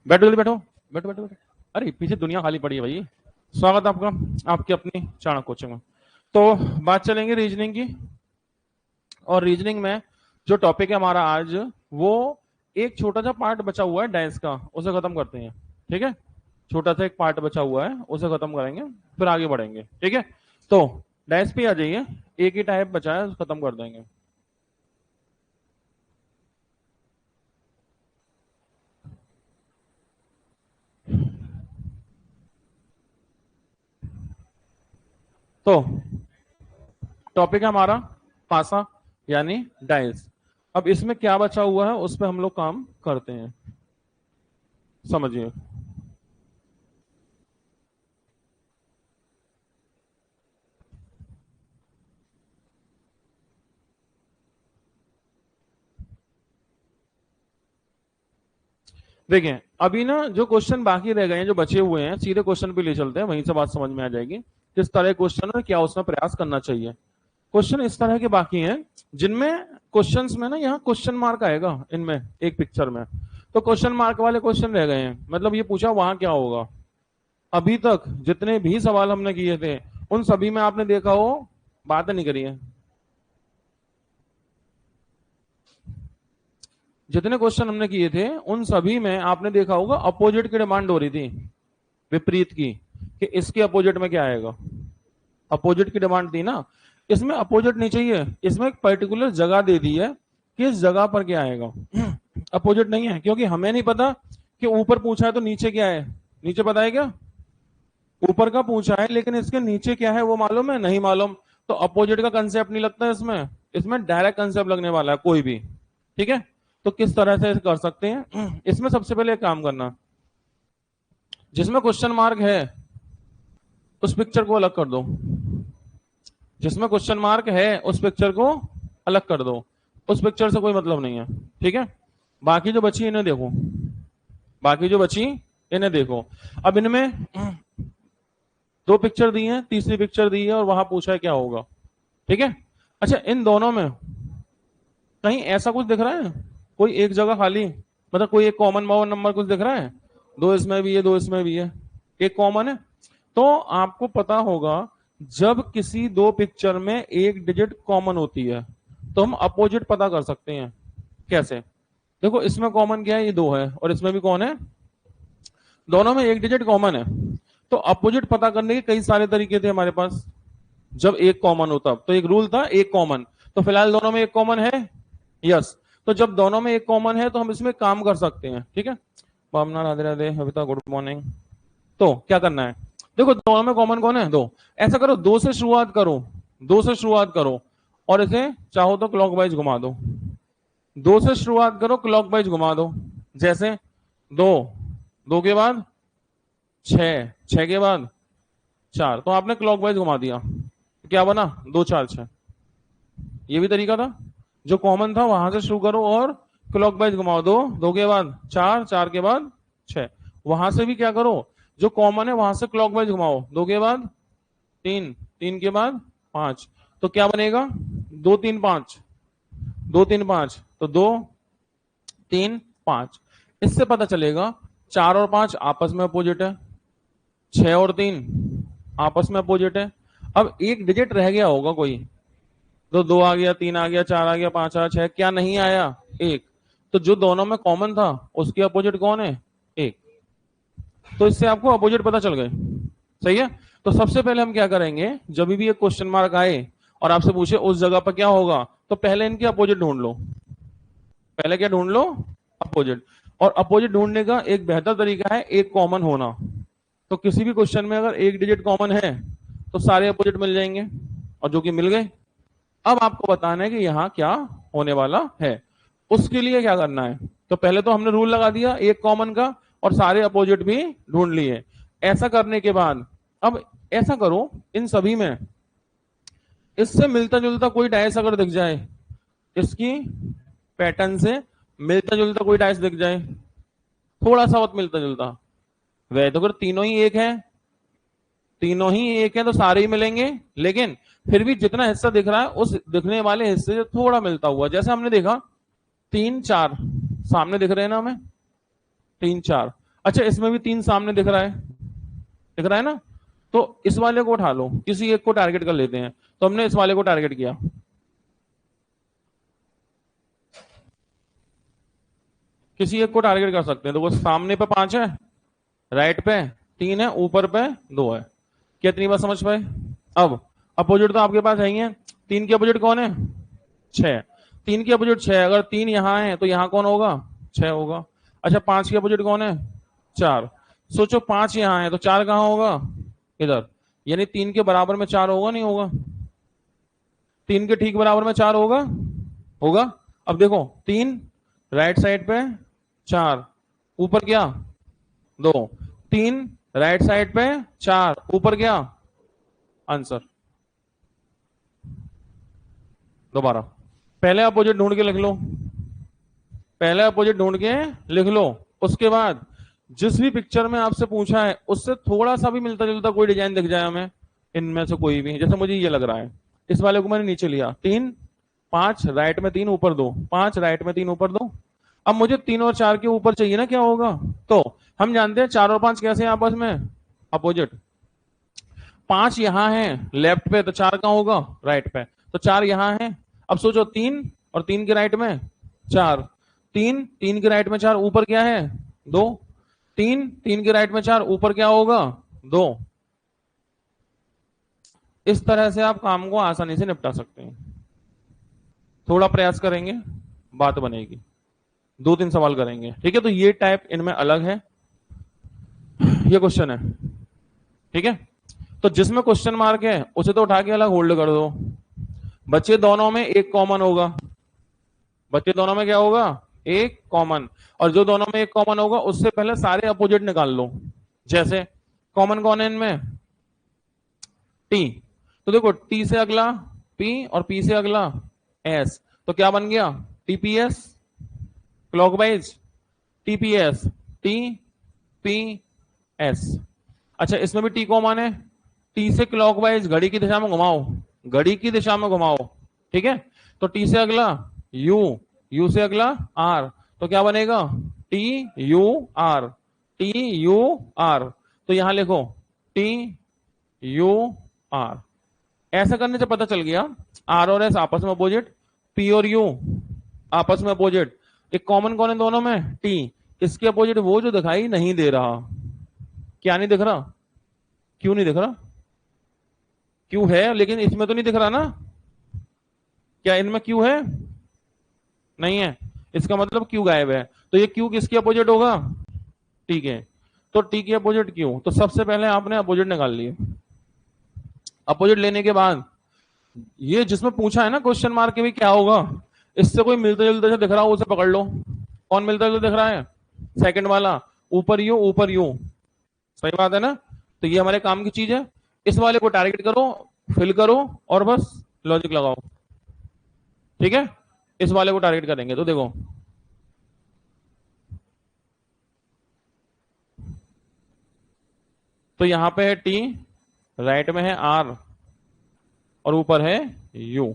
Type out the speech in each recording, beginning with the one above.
बैठो जल्दी बैठो। बैठो बैठो बैठो। अरे पीछे दुनिया खाली पड़ी है भाई। स्वागत है आपका आपकी अपनी चाणक्य कोचिंग में। तो बात चलेंगे रीजनिंग की। और रीजनिंग में जो टॉपिक है हमारा आज, वो एक छोटा सा पार्ट बचा हुआ है डाइस का, उसे खत्म करते हैं। ठीक है, छोटा सा एक पार्ट बचा हुआ है, उसे खत्म करेंगे, फिर आगे बढ़ेंगे। ठीक है, तो डाइस पे आ जाइए। एक ही टाइप बचा है, खत्म कर देंगे। तो टॉपिक है हमारा पासा, यानी डाइस। अब इसमें क्या बचा हुआ है उस पर हम लोग काम करते हैं, समझिए। देखिए अभी ना जो क्वेश्चन बाकी रह गए हैं, जो बचे हुए हैं, सीधे क्वेश्चन पे ले चलते हैं, वहीं से बात समझ में आ जाएगी किस तरह क्वेश्चन है, क्या उसमें प्रयास करना चाहिए। क्वेश्चन इस तरह के बाकी हैं जिनमें क्वेश्चंस में ना यहाँ क्वेश्चन मार्क आएगा, इनमें एक पिक्चर में। तो क्वेश्चन मार्क वाले क्वेश्चन रह गए हैं, मतलब ये पूछा वहां क्या होगा। अभी तक जितने भी सवाल हमने किए थे उन सभी में आपने देखा हो, बात नहीं करी है। जितने क्वेश्चन हमने किए थे उन सभी में आपने देखा होगा अपोजिट की डिमांड हो रही थी, विपरीत की, कि इसके अपोजिट में क्या आएगा। अपोजिट की डिमांड थी ना। इसमें अपोजिट नहीं चाहिए, इसमें एक पर्टिकुलर जगह दे दी है कि इस जगह पर क्या आएगा। अपोजिट नहीं है, क्योंकि हमें नहीं पता कि ऊपर पूछा है तो नीचे क्या है। नीचे पता है क्या? ऊपर का पूछा है, लेकिन इसके नीचे क्या है वो मालूम है? नहीं मालूम। तो अपोजिट का कंसेप्ट नहीं लगता इसमें। इसमें डायरेक्ट कंसेप्ट लगने वाला है कोई भी। ठीक है, तो किस तरह से कर सकते हैं इसमें सबसे पहले एक काम करना, जिसमें क्वेश्चन मार्क है उस पिक्चर को अलग कर दो। जिसमें क्वेश्चन मार्क है उस पिक्चर को अलग कर दो, उस पिक्चर से कोई मतलब नहीं है। ठीक है, बाकी जो बची इन्हें देखो, बाकी जो बची इन्हें देखो। अब इनमें दो पिक्चर दी है, तीसरी पिक्चर दी है, और वहां पूछा है क्या होगा। ठीक है, अच्छा इन दोनों में कहीं ऐसा कुछ दिख रहा है, कोई एक जगह खाली, मतलब कोई एक कॉमन मोबाइल नंबर कुछ दिख रहा है? दो इसमें भी है, दो इसमें भी है, एक कॉमन है। तो आपको पता होगा जब किसी दो पिक्चर में एक डिजिट कॉमन होती है तो हम अपोजिट पता कर सकते हैं। कैसे? देखो इसमें कॉमन क्या है, ये दो है, और इसमें भी कौन है, दोनों में एक डिजिट कॉमन है। तो अपोजिट पता करने के कई सारे तरीके थे हमारे पास। जब एक कॉमन होता तो एक रूल था, एक कॉमन। तो फिलहाल दोनों में एक कॉमन है, यस। तो जब दोनों में एक कॉमन है तो हम इसमें काम कर सकते हैं। ठीक है, भावना राधे राधे, कविता गुड मॉर्निंग। तो क्या करना है, देखो दोनों में कॉमन कौन है, दो। ऐसा करो, दो से शुरुआत करो, दो से शुरुआत करो, और इसे चाहो तो क्लॉकवाइज घुमा दो। दो से शुरुआत करो, क्लॉकवाइज घुमा दो। जैसे दो, दो के बाद छह, छह के बाद चार, तो आपने क्लॉकवाइज घुमा दिया, तो क्या बना, दो चार छह। ये भी तरीका था, जो कॉमन था वहां से शुरू करो और क्लॉकवाइज घुमाओ। दो, दो के बाद चार, चार के बाद छह। वहां से भी क्या करो, जो कॉमन है वहां से क्लॉकवाइज घुमाओ। दो के बाद तीन, तीन के बाद पांच। तो क्या बनेगा, दो तीन पांच, दो तीन पांच, तो दो तीन पांच। इससे पता चलेगा चार और पांच आपस में अपोजिट है, छह और तीन आपस में अपोजिट है। अब एक डिजिट रह गया होगा कोई, तो दो आ गया, तीन आ गया, चार आ गया, पांच आ, छह, क्या नहीं आया, एक। तो जो दोनों में कॉमन था उसके अपोजिट कौन है, एक। तो इससे आपको अपोजिट पता चल गए। सही है। तो सबसे पहले हम क्या करेंगे, जब भी एक क्वेश्चन मार्क आए और आपसे पूछे उस जगह पर क्या होगा, तो पहले इनके अपोजिट ढूंढ लो। पहले क्या ढूंढ लो, अपोजिट। और अपोजिट ढूंढने का एक बेहतर तरीका है एक कॉमन होना। तो किसी भी क्वेश्चन में अगर एक डिजिट कॉमन है तो सारे अपोजिट मिल जाएंगे, और जो कि मिल गए। अब आपको बताना है कि यहां क्या होने वाला है। उसके लिए क्या करना है, तो पहले तो हमने रूल लगा दिया एक कॉमन का, और सारे अपोजिट भी ढूंढ लिए। ऐसा करने के बाद अब ऐसा करो, इन सभी में इससे मिलता जुलता कोई डाइस अगर दिख जाए, इसकी पैटर्न से मिलता जुलता कोई डाइस दिख जाए, थोड़ा सा बहुत मिलता जुलता, वह तो अगर तीनों ही एक है, तीनों ही एक है तो सारे ही मिलेंगे। लेकिन फिर भी जितना हिस्सा दिख रहा है उस दिखने वाले हिस्से से थोड़ा मिलता हुआ, जैसे हमने देखा तीन चार सामने दिख रहे हैं ना हमें, तीन चार। अच्छा इसमें भी 3 सामने दिख रहा है, दिख रहा है ना, तो इस वाले को उठा लो, किसी एक को टारगेट कर लेते हैं। तो हमने इस वाले को टारगेट किया, किसी एक को टारगेट कर सकते हैं। तो वो सामने पे 5 है, राइट पे 3 है, ऊपर पे 2 है। कितनी बात समझ पाए? अब अपोजिट तो आपके पास है ही है। 3 के अपोजिट कौन है? 6। 3 के अपोजिट 6, अगर 3 यहां है तो यहां कौन होगा? 6 होगा। अच्छा 5 के अपोजिट कौन है? 4। सोचो 5 यहां है तो 4 कहां होगा? इधर। यानी 3 के बराबर में 4 होगा नहीं होगा? 3 के ठीक बराबर में 4 होगा, होगा। अब देखो 3 राइट साइड पे, 4 ऊपर क्या? 2। 3 राइट साइड पे, 4 ऊपर क्या? आंसर। दोबारा पहले अपोजिट ढूंढ के लिख लो, पहले अपोजिट ढूंढ के लिख लो। उसके बाद जिस भी पिक्चर में आपसे पूछा है उससे थोड़ा सा भी मिलता जुलता कोई डिजाइन दिख जाए हमें, इनमें से कोई भी, जैसे मुझे ये लग रहा है, इस वाले को मैंने नीचे लिया, 3 5 राइट में 3 ऊपर 2, 5 राइट में 3 ऊपर 2। अब मुझे 3 और 4 के ऊपर चाहिए ना, क्या होगा? तो हम जानते हैं 4 और 5 कैसे हैं आपस में? अपोजिट। 5 यहां है लेफ्ट पे, तो 4 कहां होगा? राइट पे। तो 4 यहां है। अब सोचो 3 और 3 के राइट में 4, 3 के राइट में 4 ऊपर क्या है? 2। 3 के राइट में 4 ऊपर क्या होगा? 2। इस तरह से आप काम को आसानी से निपटा सकते हैं। थोड़ा प्रयास करेंगे बात बनेगी। 2-3 सवाल करेंगे, ठीक है? तो ये टाइप इनमें अलग है, ये क्वेश्चन है, ठीक है? तो जिसमें क्वेश्चन मार्क है उसे तो उठा के अलग होल्ड कर दो। बच्चे दोनों में एक कॉमन होगा, बच्चे दोनों में क्या होगा? एक कॉमन। और जो दोनों में एक कॉमन होगा उससे पहले सारे अपोजिट निकाल लो। जैसे कॉमन कौन है इनमें? टी। तो देखो टी से अगला पी और पी से अगला एस, तो क्या बन गया? TPS clockwise, TPS T P S. अच्छा इसमें भी टी कॉमन है, टी से क्लॉकवाइज घड़ी की दिशा में घुमाओ, घड़ी की दिशा में घुमाओ, ठीक है? तो टी से अगला यू, यू से अगला आर, तो क्या बनेगा? T U R, T U R. तो यहां लिखो टी यू आर। ऐसा करने से पता चल गया आर और एस आपस में अपोजिट, पी और यू आपस में अपोजिट। एक कॉमन कौन है दोनों में? टी। इसके अपोजिट वो जो दिखाई नहीं दे रहा। क्या नहीं दिख रहा? क्यों नहीं दिख रहा? क्यों है लेकिन इसमें तो नहीं दिख रहा ना? क्या इनमें क्यों है? नहीं है। इसका मतलब क्यों गायब है। तो ये क्यों किसके अपोजिट होगा? टी के। तो टी के अपोजिट क्यों? तो सबसे पहले आपने अपोजिट निकाल लिए। अपोजिट लेने के बाद ये जिसमें पूछा है ना क्वेश्चन मार्क के भी क्या होगा, इससे कोई मिलता जुलता से दिख रहा हो उसे पकड़ लो। कौन मिलता जुलता दिख रहा है? सेकंड वाला, ऊपर यू ऊपर यू। सही बात है ना? तो ये हमारे काम की चीज है। इस वाले को टारगेट करो, फिल करो और बस लॉजिक लगाओ, ठीक है? इस वाले को टारगेट करेंगे तो देखो तो यहां पे है टी, राइट में है आर और ऊपर है यू।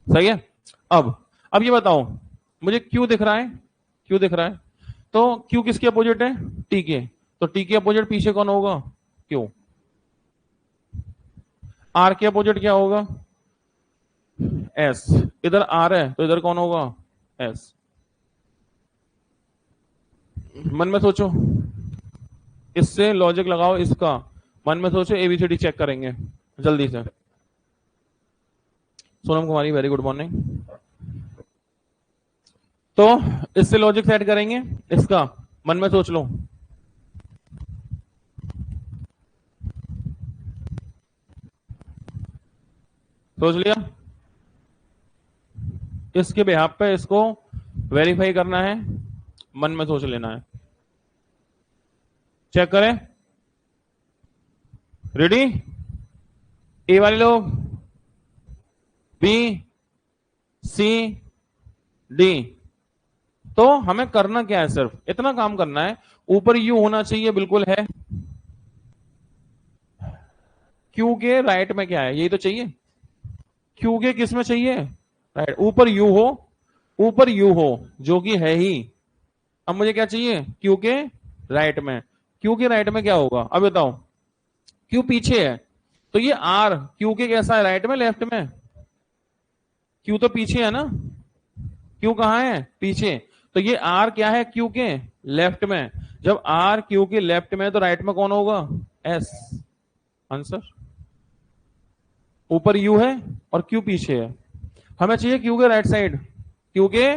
सही है? अब ये बताओ मुझे क्यू दिख रहा है, क्यू दिख रहा है, तो क्यू किसके अपोजिट है? टी के। तो टी के अपोजिट पीछे कौन होगा? क्यू। आर के अपोजिट क्या होगा? एस। इधर आर है तो इधर कौन होगा? एस। मन में सोचो, इससे लॉजिक लगाओ इसका, मन में सोचो, एबीसीडी चेक करेंगे जल्दी से। सोनम कुमारी वेरी गुड मॉर्निंग। तो इससे लॉजिक सेट करेंगे इसका, मन में सोच लो। सोच लिया? इसके बिहाफ पे इसको वेरीफाई करना है, मन में सोच लेना है। चेक करें, रेडी? ए वाले लोग, बी सी डी। तो हमें करना क्या है? सिर्फ इतना काम करना है, ऊपर यू होना चाहिए, बिल्कुल है। क्यू के राइट में क्या है? यही तो चाहिए। क्यू के किस में चाहिए? राइट। ऊपर यू हो, ऊपर यू हो जो कि है ही। अब मुझे क्या चाहिए? क्यू के राइट में, क्यू के राइट में क्या होगा अब बताओ, क्यू पीछे है तो ये आर क्यू के कैसा है, राइट में लेफ्ट में, क्यू तो पीछे है ना, क्यू कहाँ है पीछे, तो ये आर क्या है क्यू के लेफ्ट में, जब आर क्यू के लेफ्ट में तो राइट में कौन होगा एस, आंसर। ऊपर यू है और क्यू पीछे है, हमें चाहिए क्यू के राइट साइड, क्यू के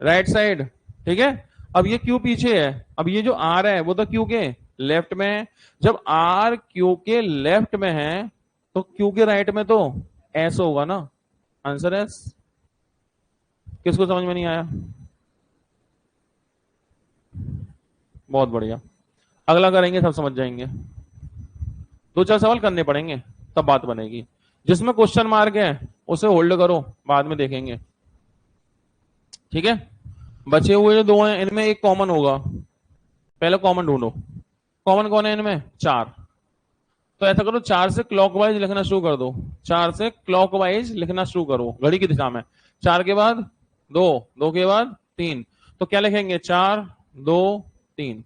राइट साइड, ठीक है। अब ये क्यू पीछे है, अब ये जो आर है वो तो क्यू के लेफ्ट में है, जब आर क्यू के लेफ्ट में है तो क्यू के राइट में तो एस होगा ना, आंसर एस। किसको समझ में नहीं आया, बहुत बढ़िया, अगला करेंगे सब समझ जाएंगे, दो चार सवाल करने पड़ेंगे तब बात बनेगी, जिसमें क्वेश्चन मार्क है उसे होल्ड करो, बाद में देखेंगे, ठीक है। बचे हुए जो दो हैं इनमें एक कॉमन होगा, पहले कॉमन ढूंढो, कॉमन कौन है इनमें, चार, तो ऐसा करो चार से क्लॉकवाइज लिखना शुरू कर दो, चार से क्लॉकवाइज लिखना शुरू करो घड़ी की दिशा में, चार के बाद दो, दो के बाद तीन, तो क्या लिखेंगे चार दो तीन,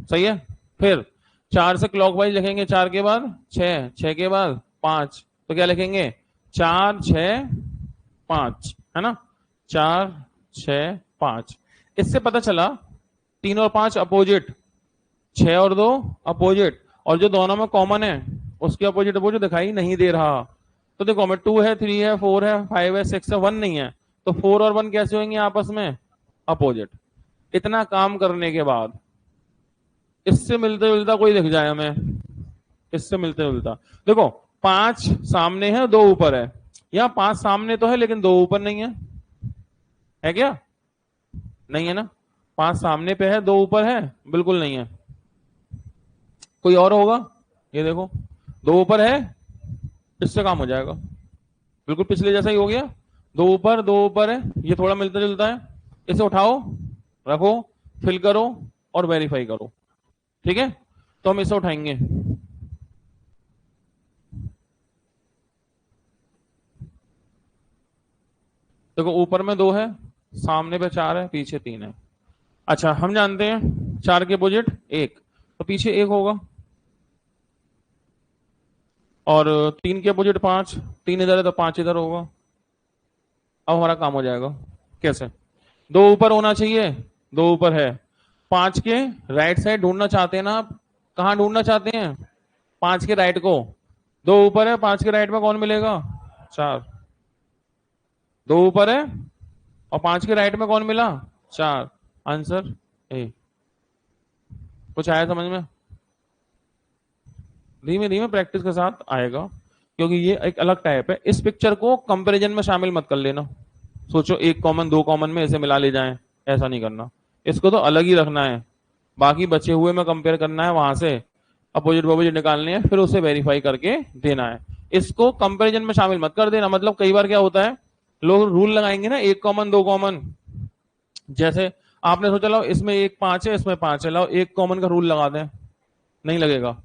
सही है। फिर चार से क्लॉकवाइज लिखेंगे, चार के बाद छह, छह के बाद पांच, तो क्या लिखेंगे चार छह पांच, है ना, चार छह पांच। इससे पता चला तीन और पांच अपोजिट, छह और दो अपोजिट, और जो दोनों में कॉमन है उसके अपोजिट वो जो दिखाई नहीं दे रहा, तो देखो हमें टू है, थ्री है, फोर है, फाइव है, सिक्स है, वन नहीं है, तो फोर और वन कैसे होंगे आपस में अपोजिट। इतना काम करने के बाद इससे मिलते जुलता कोई दिख जाए हमें, इससे मिलते जुलता, देखो पांच सामने है दो ऊपर है, यहाँ पांच सामने तो है लेकिन दो ऊपर नहीं है क्या, नहीं है ना, पांच सामने पे है दो ऊपर है, बिल्कुल नहीं है, कोई और होगा, ये देखो दो ऊपर है, इससे काम हो जाएगा, बिल्कुल पिछले जैसा ही हो गया, दो ऊपर है, ये थोड़ा मिलता जुलता है, इसे उठाओ रखो फिल करो और वेरीफाई करो, ठीक है। तो हम इसे उठाएंगे, देखो ऊपर में दो है, सामने पे चार है, पीछे तीन है, अच्छा हम जानते हैं चार के अपोजिट एक, तो पीछे एक होगा, और तीन के अपोजिट पांच, तीन इधर है तो पांच इधर होगा, अब हमारा काम हो जाएगा, कैसे, दो ऊपर होना चाहिए, दो ऊपर है, पांच के राइट साइड ढूंढना चाहते हैं ना आप, कहां ढूंढना चाहते हैं पांच के राइट को, दो ऊपर है, पांच के राइट में कौन मिलेगा चार, दो ऊपर है और पांच के राइट में कौन मिला चार, आंसर ए। कुछ आया समझ में, धीमे धीमे प्रैक्टिस के साथ आएगा, क्योंकि ये एक अलग टाइप है, इस पिक्चर को कंपैरिजन में शामिल मत कर लेना, सोचो एक कॉमन दो कॉमन में इसे मिला ले जाएं, ऐसा नहीं करना, इसको तो अलग ही रखना है, बाकी बचे हुए में कंपेयर करना है, वहां से अपोजिट अपोजिट निकालने हैं, फिर उसे वेरीफाई करके देना है, इसको कंपैरिजन में शामिल मत कर देना। मतलब कई बार क्या होता है, लोग रूल लगाएंगे ना एक कॉमन दो कॉमन, जैसे आपने सोचा लाओ इसमें एक पांच है इसमें पांच है, लाओ एक कॉमन का रूल लगा दें, नहीं लगेगा।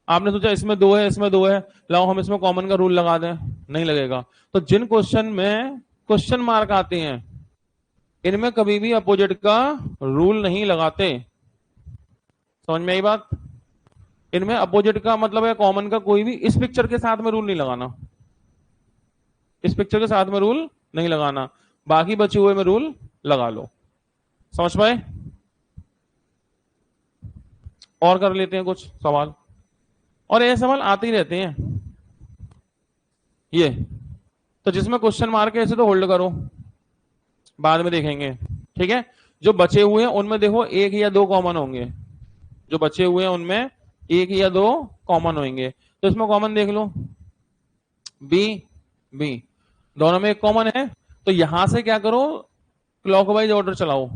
आपने सोचा इसमें दो है इसमें दो है, लाओ हम इसमें कॉमन का रूल लगा दें, नहीं लगेगा। तो जिन क्वेश्चन में क्वेश्चन मार्क आते हैं इनमें कभी भी अपोजिट का रूल नहीं लगाते, समझ में आई बात, इनमें अपोजिट का मतलब है कॉमन का कोई भी, इस पिक्चर के साथ में रूल नहीं लगाना, इस पिक्चर के साथ में रूल नहीं लगाना, बाकी बचे हुए में रूल लगा लो, समझ पाए। और कर लेते हैं कुछ सवाल, और ये सवाल आते ही रहते हैं ये, तो जिसमें क्वेश्चन मार्क है इसे तो होल्ड करो, बाद में देखेंगे, ठीक है। जो बचे हुए हैं उनमें देखो एक या दो कॉमन होंगे, जो बचे हुए हैं उनमें एक या दो कॉमन होंगे, तो इसमें कॉमन देख लो बी, बी दोनों में एक कॉमन है, तो यहां से क्या करो क्लॉकवाइज ऑर्डर चलाओ,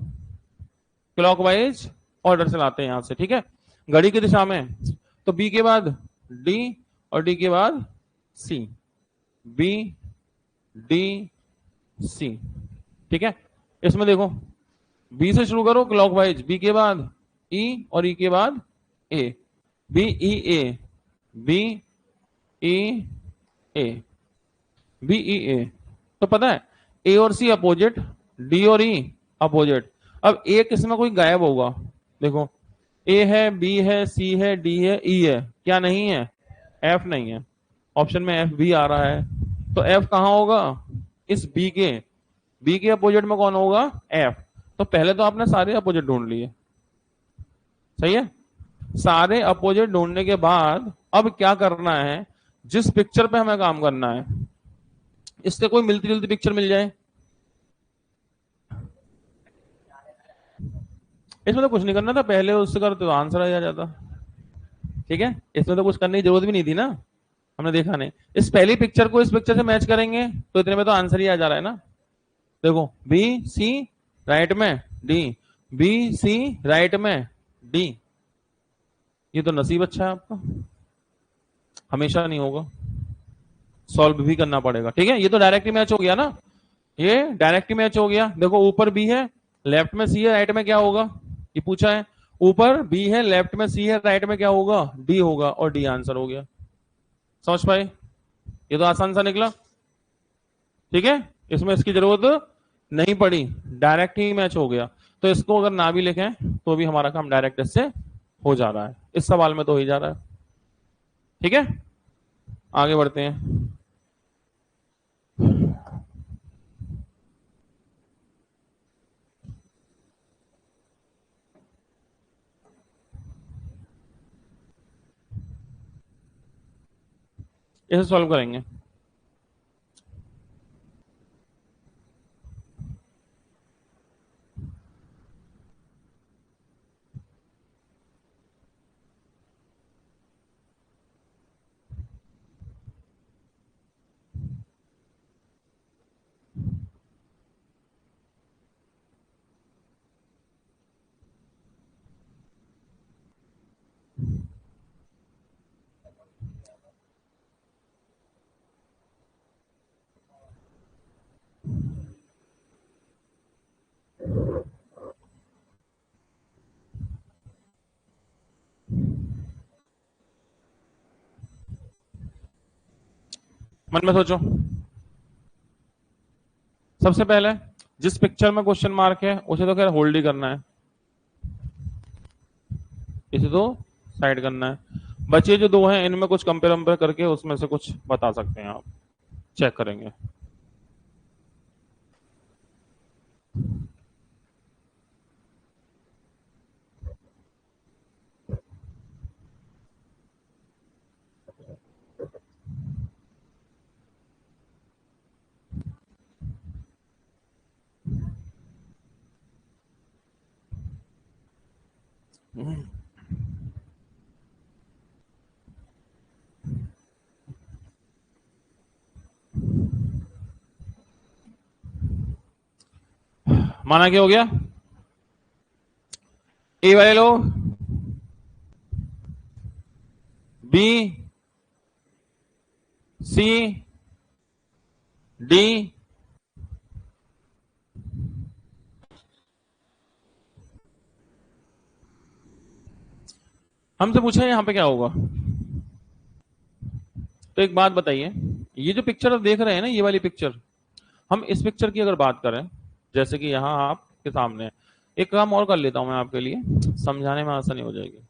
क्लॉकवाइज ऑर्डर चलाते हैं यहां से, ठीक है, घड़ी की दिशा में, तो बी के बाद डी और डी के बाद सी, बी डी सी, ठीक है। इसमें देखो बी से शुरू करो क्लॉकवाइज, बी के बाद ई और ई के बाद ए, बी ई ए, बी ई ए, बी ई ए, तो पता है ए और सी अपोजिट, डी और ई अपोजिट, अब ए किसमें कोई गायब होगा, देखो, ए है, बी है, सी है, डी है, ई है, क्या नहीं है? एफ नहीं है। ऑप्शन में एफ भी आ रहा है, तो एफ कहाँ होगा? इस बी के अपोजिट में कौन होगा? एफ। तो पहले तो आपने सारे अपोजिट ढूंढ लिए, सही है। सारे अपोजिट ढूंढने के बाद अब क्या करना है, जिस पिक्चर पे हमें काम करना है, इससे कोई मिलती जुलती पिक्चर मिल जाए। इसमें तो कुछ नहीं करना था, पहले उससे कर तो आंसर आ जाता। ठीक है, इसमें तो कुछ करने की जरूरत भी नहीं थी ना, हमने देखा नहीं। इस पहली पिक्चर को इस पिक्चर से मैच करेंगे तो इतने में तो आंसर ही आ जा रहा है ना। देखो, बी सी राइट में, डी, बी सी राइट में, डी। ये तो नसीब अच्छा है आपका, हमेशा नहीं होगा, सॉल्व भी करना पड़ेगा। ठीक है, ये तो डायरेक्ट ही मैच हो गया ना, ये डायरेक्ट ही मैच हो गया। देखो, ऊपर बी है, लेफ्ट में सी है, राइट में क्या होगा? ये पूछा है, ऊपर बी है, लेफ्ट में सी है, राइट में क्या होगा? डी होगा, और डी आंसर हो गया। समझ पाए? ये तो आसान सा निकला। ठीक है, इसमें इसकी जरूरत नहीं पड़ी, डायरेक्ट ही मैच हो गया। तो इसको अगर ना भी लिखें तो भी हमारा काम डायरेक्ट इससे हो जा रहा है, इस सवाल में तो हो ही जा रहा है। ठीक है, आगे बढ़ते हैं। इसे सॉल्व करेंगे। मन में सोचो। सबसे पहले जिस पिक्चर में क्वेश्चन मार्क है उसे तो खैर होल्ड ही करना है, इसे तो साइड करना है। बचे जो दो हैं इनमें कुछ कंपेयर कंपेयर करके उसमें से कुछ बता सकते हैं आप, चेक करेंगे। माना क्या हो गया? ए वाले लोग, बी, सी, डी। हमसे पूछा यहाँ पे क्या होगा? तो एक बात बताइए, ये जो पिक्चर आप देख रहे हैं ना, ये वाली पिक्चर, हम इस पिक्चर की अगर बात करें, जैसे कि यहाँ आपके सामने है, एक काम और कर लेता हूं मैं आपके लिए, समझाने में आसानी हो जाएगी।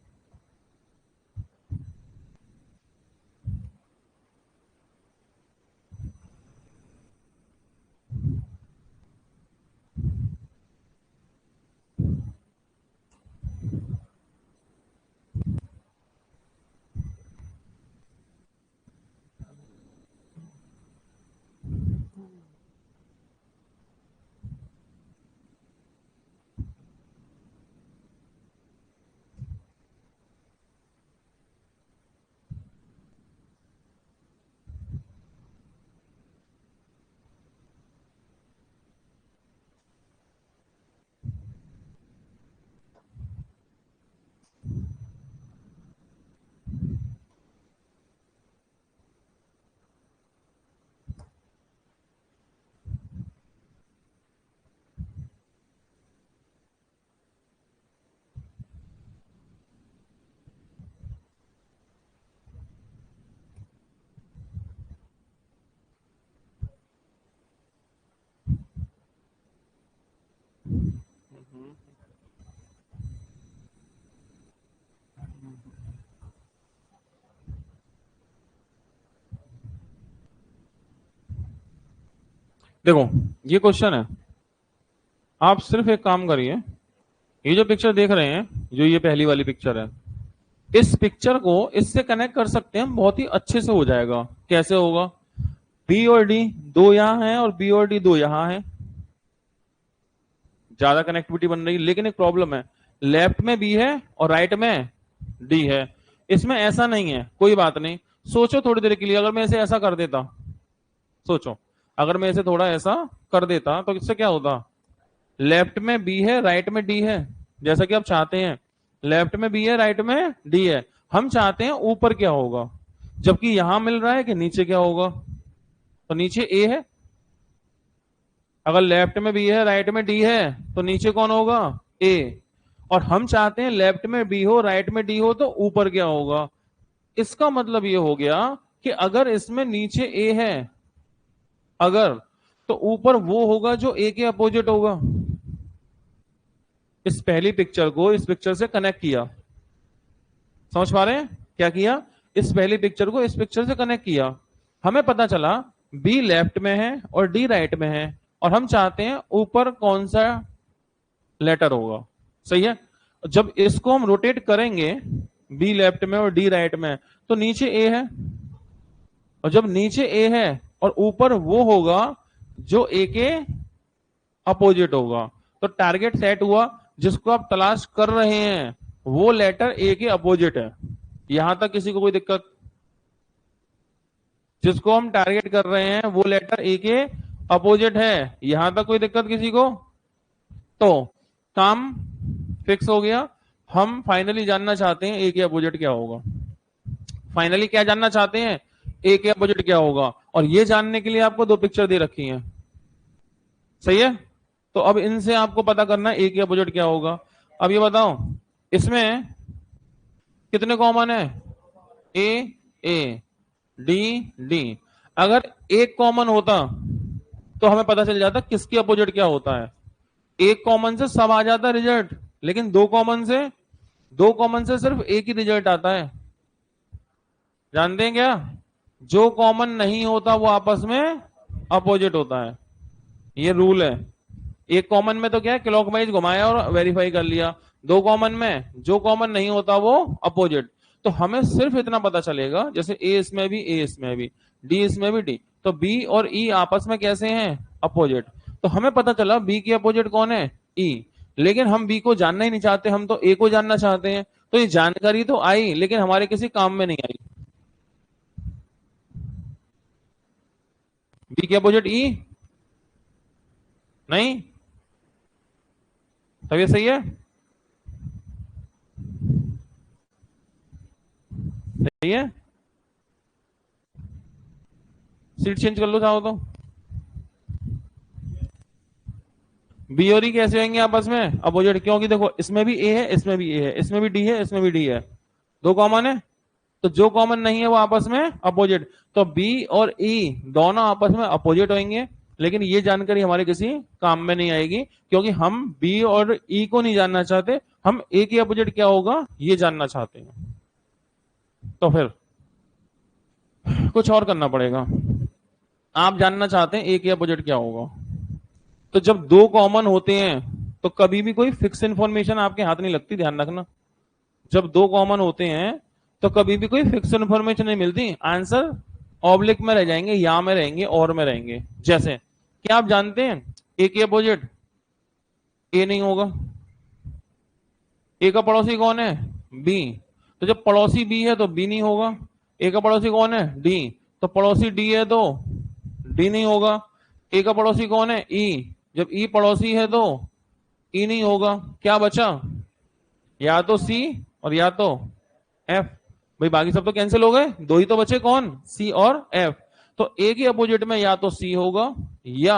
देखो ये क्वेश्चन है, आप सिर्फ एक काम करिए, ये जो पिक्चर देख रहे हैं, जो ये पहली वाली पिक्चर है, इस पिक्चर को इससे कनेक्ट कर सकते हैं, बहुत ही अच्छे से हो जाएगा। कैसे होगा? बी और डी दो यहां है और बी और डी दो यहां है, ज्यादा कनेक्टिविटी बन रही है। लेकिन एक प्रॉब्लम है, लेफ्ट में बी है और राइट में डी है। इसमें ऐसा नहीं है, कोई बात नहीं। सोचो थोड़ी देर के लिए, अगर मैं इसे ऐसा कर देता, सोचो अगर मैं इसे थोड़ा ऐसा कर देता तो इससे क्या होता? लेफ्ट में बी है, राइट में डी है, जैसा कि आप चाहते हैं। लेफ्ट में बी है, राइट में डी है। हम चाहते हैं ऊपर क्या होगा, जबकि यहां मिल रहा है कि नीचे क्या होगा। तो नीचे ए है, अगर लेफ्ट में बी है, राइट में डी है, तो नीचे कौन होगा? ए। और हम चाहते हैं लेफ्ट में बी हो, राइट में डी हो, तो ऊपर क्या होगा? इसका मतलब ये हो गया कि अगर इसमें नीचे ए है, अगर, तो ऊपर वो होगा जो ए के अपोजिट होगा। इस पहली पिक्चर को इस पिक्चर से कनेक्ट किया, समझ पा रहे हैं क्या किया? इस पहली पिक्चर को इस पिक्चर से कनेक्ट किया। हमें पता चला बी लेफ्ट में है और डी राइट में है, और हम चाहते हैं ऊपर कौन सा लेटर होगा। सही है? जब इसको हम रोटेट करेंगे, बी लेफ्ट में और डी राइट में, तो नीचे ए है, और जब नीचे ए है और ऊपर वो होगा जो ए के अपोजिट होगा, तो टारगेट सेट हुआ। जिसको आप तलाश कर रहे हैं वो लेटर ए के अपोजिट है। यहां तक किसी को कोई दिक्कत? जिसको हम टारगेट कर रहे हैं वो लेटर ए के अपोजिट है, यहां तक कोई दिक्कत किसी को? तो काम फिक्स हो गया। हम फाइनली जानना चाहते हैं ए के अपोजिट क्या होगा। फाइनली क्या जानना चाहते हैं? ए के अपोजिट क्या होगा। और ये जानने के लिए आपको दो पिक्चर दे रखी हैं, सही है? तो अब इनसे आपको पता करना है ए के अपोजिट क्या होगा। अब ये बताओ, इसमें कितने कॉमन है? ए ए, डी डी। अगर एक कॉमन होता तो हमें पता चल जाता किसकी अपोजिट क्या होता है। एक कॉमन से सब आ जाता रिजल्ट, लेकिन दो कॉमन से सिर्फ एक ही रिजल्ट आता है। जानते हैं क्या? जो कॉमन नहीं होता वो आपस में अपोजिट होता है, ये रूल है। एक कॉमन में तो क्या है, क्लॉकवाइज घुमाया और वेरीफाई कर लिया। दो कॉमन में जो कॉमन नहीं होता वो अपोजिट। तो हमें सिर्फ इतना पता चलेगा, जैसे ए इसमें भी, ए इसमें भी, डी इसमें भी, डी, तो बी और ई आपस में कैसे हैं? अपोजिट। तो हमें पता चला बी की अपोजिट कौन है? ई। लेकिन हम बी को जानना ही नहीं चाहते, हम तो ए को जानना चाहते हैं। तो ये जानकारी तो आई, लेकिन हमारे किसी काम में नहीं आई। बी की अपोजिट ई नहीं, तब ये सही है? सही है? सीट चेंज कर लो चाहो तो। बी और ई कैसे होंगे आपस में? अपोजिट। क्योंकि देखो इसमें भी ए है, इसमें भी ए है, इसमें भी डी है, इसमें भी डी है, दो कॉमन है। तो जो कॉमन नहीं है वो आपस में अपोजिट। तो बी और ई दोनों आपस में अपोजिट होंगे, लेकिन ये जानकारी हमारे किसी काम में नहीं आएगी, क्योंकि हम बी और ई को नहीं जानना चाहते, हम ए के अपोजिट क्या होगा ये जानना चाहते हैं। तो फिर कुछ और करना पड़ेगा। आप जानना चाहते हैं ए के अपोजिट क्या होगा, तो जब दो कॉमन होते हैं तो कभी भी कोई फिक्स इंफॉर्मेशन आपके हाथ नहीं लगती, ध्यान रखना। जब दो कॉमन होते हैं तो कभी भी कोई फिक्स इंफॉर्मेशन नहीं मिलती, आंसर ऑब्लिक में रह जाएंगे, या में रहेंगे, और में रहेंगे। जैसे क्या आप जानते हैं ए के अपोजिट ए नहीं होगा। ए का पड़ोसी कौन है? बी। तो जब पड़ोसी बी है तो बी नहीं होगा। ए का पड़ोसी कौन है? डी। तो पड़ोसी डी है तो डी नहीं होगा। ए का पड़ोसी कौन है? ई। जब ई पड़ोसी है तो ई नहीं होगा। क्या बचा? या तो सी और या तो एफ। भाई बाकी सब तो कैंसिल हो गए, दो ही तो बचे, कौन? सी और एफ। तो ए के अपोजिट में या तो सी होगा या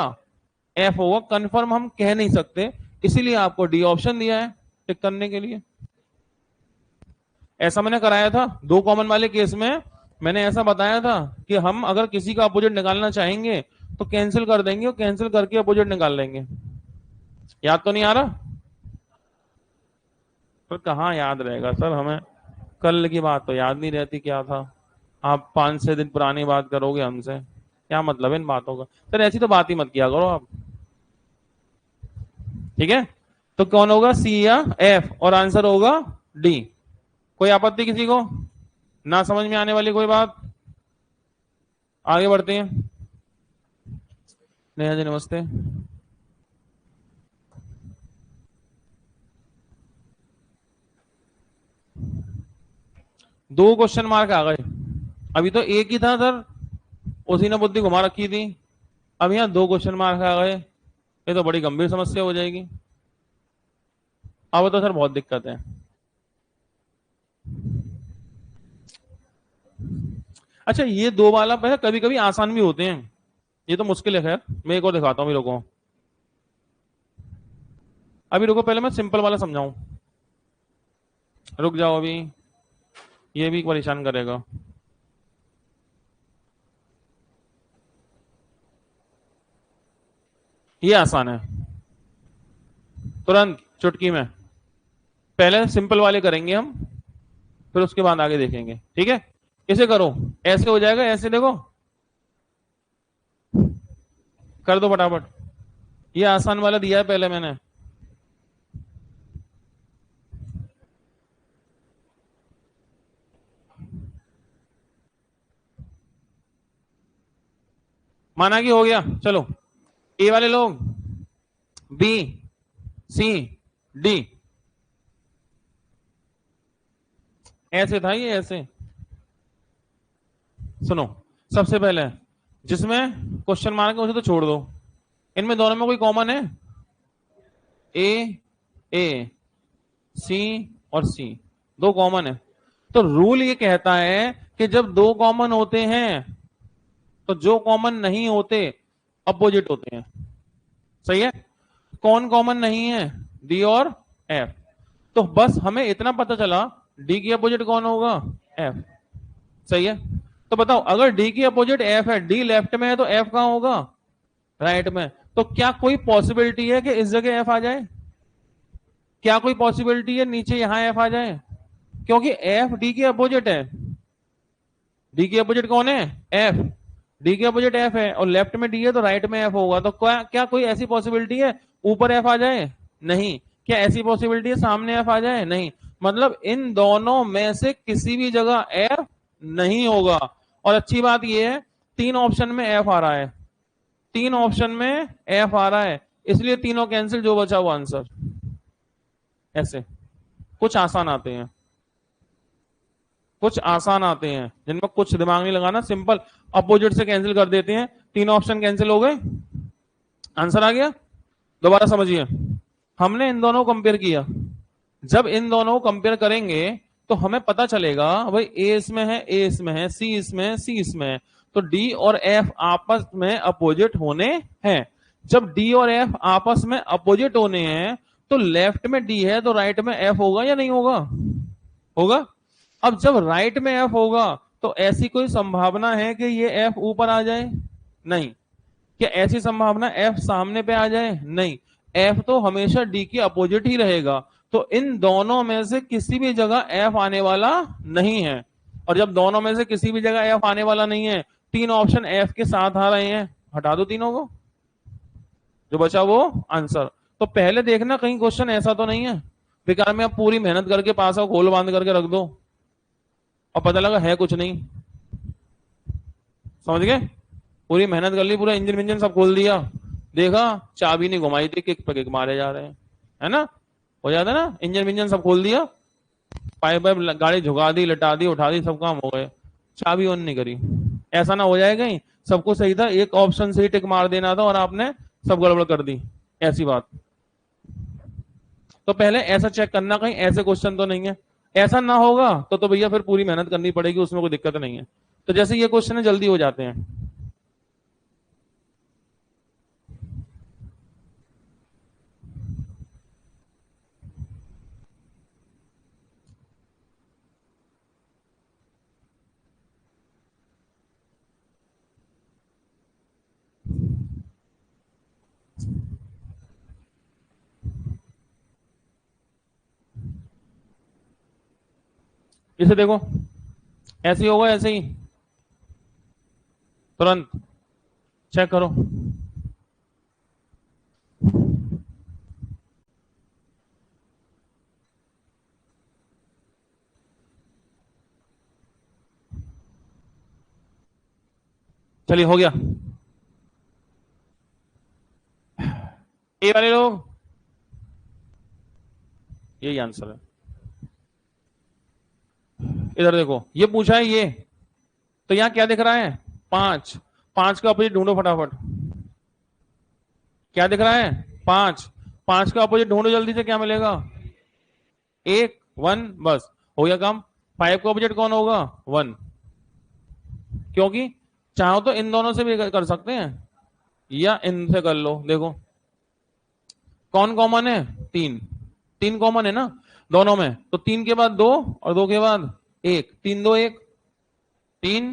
एफ होगा, कंफर्म हम कह नहीं सकते, इसीलिए आपको डी ऑप्शन दिया है टिक करने के लिए। ऐसा मैंने कराया था दो कॉमन वाले केस में, मैंने ऐसा बताया था कि हम अगर किसी का अपोजिट निकालना चाहेंगे तो कैंसिल कर देंगे और कैंसिल करके अपोजिट निकाल लेंगे। याद तो नहीं आ रहा? पर कहाँ याद रहेगा सर, हमें कल की बात तो याद नहीं रहती क्या था। आप 5-6 दिन पुरानी बात करोगे हमसे, क्या मतलब है इन बातों का? सर ऐसी तो बात ही मत किया करो आप। ठीक है, तो कौन होगा, सी या एफ, और आंसर होगा डी। कोई आपत्ति किसी को? ना समझ में आने वाली कोई बात? आगे बढ़ते हैं। नेहा जी नमस्ते। दो क्वेश्चन मार्क आ गए। अभी तो एक ही था सर, उसी ने बुद्धि घुमा रखी थी। अब यहाँ दो क्वेश्चन मार्क आ गए, ये तो बड़ी गंभीर समस्या हो जाएगी। अब तो सर बहुत दिक्कत है। अच्छा, ये दो वाला पहले कभी कभी आसान भी होते हैं, ये तो मुश्किल है। खैर मैं एक और दिखाता हूँ मेरे को। अभी रुको, पहले मैं सिंपल वाला समझाऊं। रुक जाओ अभी, ये भी परेशान करेगा। ये आसान है, तुरंत चुटकी में। पहले सिंपल वाले करेंगे हम, फिर उसके बाद आगे देखेंगे, ठीक है? इसे करो, ऐसे हो जाएगा, ऐसे देखो, कर दो फटाफट। ये आसान वाला दिया है पहले मैंने। माना कि हो गया, चलो। ए वाले लोग, बी, सी, डी, ऐसे था ये, ऐसे। सुनो, सबसे पहले जिसमें क्वेश्चन मार्क है उसे तो छोड़ दो। इनमें दोनों में कोई कॉमन है? ए, ए, सी और सी, दो कॉमन है। तो रूल ये कहता है कि जब दो कॉमन होते हैं तो जो कॉमन नहीं होते अपोजिट होते हैं। सही है? कौन कॉमन नहीं है? डी और एफ। तो बस हमें इतना पता चला, डी की अपोजिट कौन होगा? एफ। सही है? तो बताओ, अगर डी की अपोजिट एफ है, डी लेफ्ट में है, तो एफ कहां होगा? राइट में। तो क्या कोई पॉसिबिलिटी है कि इस जगह एफ आ जाए? क्या कोई पॉसिबिलिटी है नीचे यहां एफ आ जाए? क्योंकि एफ डी के अपोजिट है। डी की अपोजिट कौन है? एफ। डी की अपोजिट एफ है और लेफ्ट में डी है, तो राइट में एफ होगा। तो क्या कोई ऐसी पॉसिबिलिटी है ऊपर एफ आ जाए? नहीं। क्या ऐसी पॉसिबिलिटी है सामने एफ आ जाए? नहीं। मतलब इन दोनों में से किसी भी जगह एफ नहीं होगा। और अच्छी बात यह है, तीन ऑप्शन में एफ आ रहा है, तीन ऑप्शन में एफ आ रहा है, इसलिए तीनों कैंसिल, जो बचा वो आंसर। ऐसे कुछ आसान आते हैं, कुछ आसान आते हैं जिनमें कुछ दिमाग नहीं लगाना, सिंपल अपोजिट से कैंसिल कर देते हैं। तीनों ऑप्शन कैंसिल हो गए, आंसर आ गया। दोबारा समझिए, हमने इन दोनों को कंपेयर किया। जब इन दोनों को कंपेयर करेंगे तो हमें पता चलेगा भाई, ए इसमें है, ए इसमें है, सी इसमें है, सी इसमें है, तो डी और एफ आपस में अपोजिट होने हैं। जब डी और एफ आपस में अपोजिट होने हैं, तो लेफ्ट में डी है तो राइट में एफ होगा या नहीं होगा? होगा। अब जब राइट में एफ होगा, तो ऐसी कोई संभावना है कि ये एफ ऊपर आ जाए? नहीं। क्या ऐसी संभावना एफ सामने पे आ जाए? नहीं। एफ तो हमेशा डी के अपोजिट ही रहेगा। तो इन दोनों में से किसी भी जगह एफ आने वाला नहीं है। और जब दोनों में से किसी भी जगह एफ आने वाला नहीं है, तीन ऑप्शन एफ के साथ आ रहे हैं, हटा दो तीनों को, जो बचा वो आंसर। तो पहले देखना कहीं क्वेश्चन ऐसा तो नहीं है बेकार में आप पूरी मेहनत करके पास आओ, गोल बांध करके रख दो और पता लगा है कुछ नहीं। समझ गए? पूरी मेहनत कर ली, पूरा इंजन विंजन सब खोल दिया, देखा चाबी नहीं घुमाई थी, किक पे किक मारे जा रहे हैं, है ना? हो जाता है ना, इंजन विंजन सब खोल दिया, पाइप वाइप गाड़ी झुका दी, लटा दी, उठा दी, सब काम हो गए, चाबी ऑन नहीं करी। ऐसा ना हो जाए कहीं सब कुछ सही था, एक ऑप्शन से ही टिक मार देना था और आपने सब गड़बड़ कर दी, ऐसी बात। तो पहले ऐसा चेक करना कहीं ऐसे क्वेश्चन तो नहीं है। ऐसा ना होगा तो भैया फिर पूरी मेहनत करनी पड़ेगी, उसमें कोई दिक्कत नहीं है। तो जैसे ये क्वेश्चन है जल्दी हो जाते हैं। इसे देखो, ऐसे ही होगा, ऐसे ही तुरंत। चेक करो। चलिए हो गया। ए वाले लोग, यही आंसर है। इधर देखो, ये पूछा है ये, तो यहां क्या दिख रहा है? 5। 5 का अपोजिट ढूंढो फटाफट। क्या दिख रहा है? 5। 5 का अपोजिट ढूंढो जल्दी से, क्या मिलेगा? 1 1, बस हो गया काम। 5 का अपोजिट कौन होगा? 1। क्योंकि चाहो तो इन दोनों से भी कर सकते हैं या इनसे कर लो। देखो कौन कॉमन है? 3। 3 कॉमन है ना दोनों में, तो 3 के बाद 2 और 2 के बाद 1, 3 2 1, 3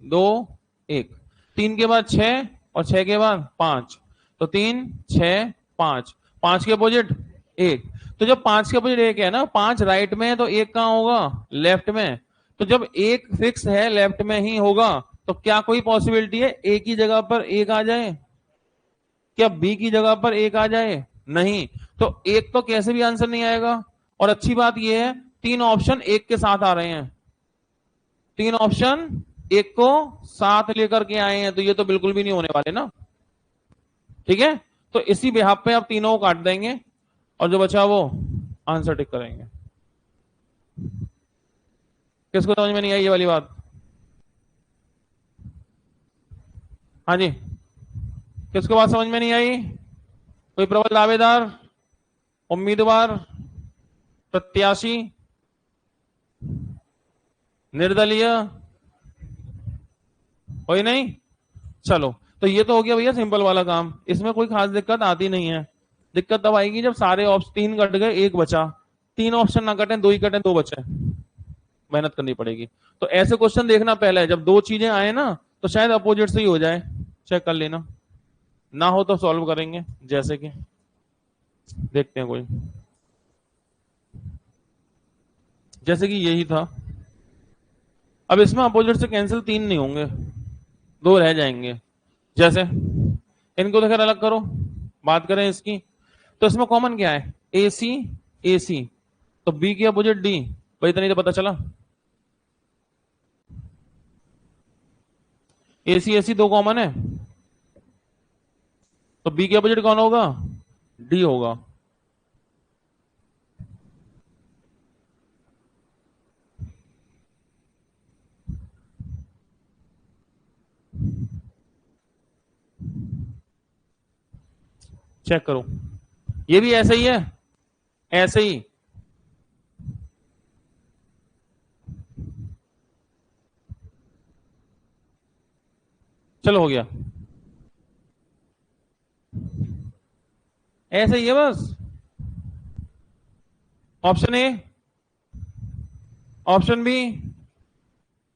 2 1, 3 के बाद 6 और 6 के बाद 5, तो 3 6 5, 5 के अपोजिट 1। तो जब 5 के अपोजिट 1 है ना, 5 राइट में है तो 1 कहां होगा? लेफ्ट में। तो जब 1 फिक्स है लेफ्ट में ही होगा, तो क्या कोई पॉसिबिलिटी है ए की जगह पर 1 आ जाए? क्या बी की जगह पर 1 आ जाए? नहीं। तो 1 तो कैसे भी आंसर नहीं आएगा। और अच्छी बात यह है, 3 ऑप्शन 1 के साथ आ रहे हैं। 3 ऑप्शन 1 को साथ लेकर के आए हैं, तो ये तो बिल्कुल भी नहीं होने वाले ना। ठीक है, तो इसी बिहाफ पे आप तीनों को काट देंगे और जो बचा वो आंसर टिक करेंगे। किसको समझ में नहीं आई ये वाली बात? हाँ जी, किसको बात समझ में नहीं आई? कोई प्रबल दावेदार, उम्मीदवार, प्रत्याशी, निर्दलीय? कोई नहीं? चलो, तो ये तो हो गया भैया सिंपल वाला काम, इसमें कोई खास दिक्कत आती नहीं है। दिक्कत तब आएगी जब सारे ऑप्शन 3 कट गए 1 बचा। 3 ऑप्शन ना कटे, 2 ही कटे 2 बचे, मेहनत करनी पड़ेगी। तो ऐसे क्वेश्चन देखना पहले, जब 2 चीजें आए ना तो शायद अपोजिट से ही हो जाए, चेक कर लेना। ना हो तो सॉल्व करेंगे, जैसे कि देखते हैं कोई, जैसे कि यही था। अब इसमें अपोजिट से कैंसिल 3 नहीं होंगे, 2 रह जाएंगे। जैसे इनको तो खैर अलग करो, बात करें इसकी, तो इसमें कॉमन क्या है? ए सी ए सी, तो बी की अपोजिट डी, भाई इतना ही तो पता चला। ए सी 2 कॉमन है, तो बी की अपोजिट कौन होगा? डी होगा। चेक करो, ये भी ऐसे ही है, ऐसे ही। चलो हो गया, ऐसे ही है बस। Option A, option B,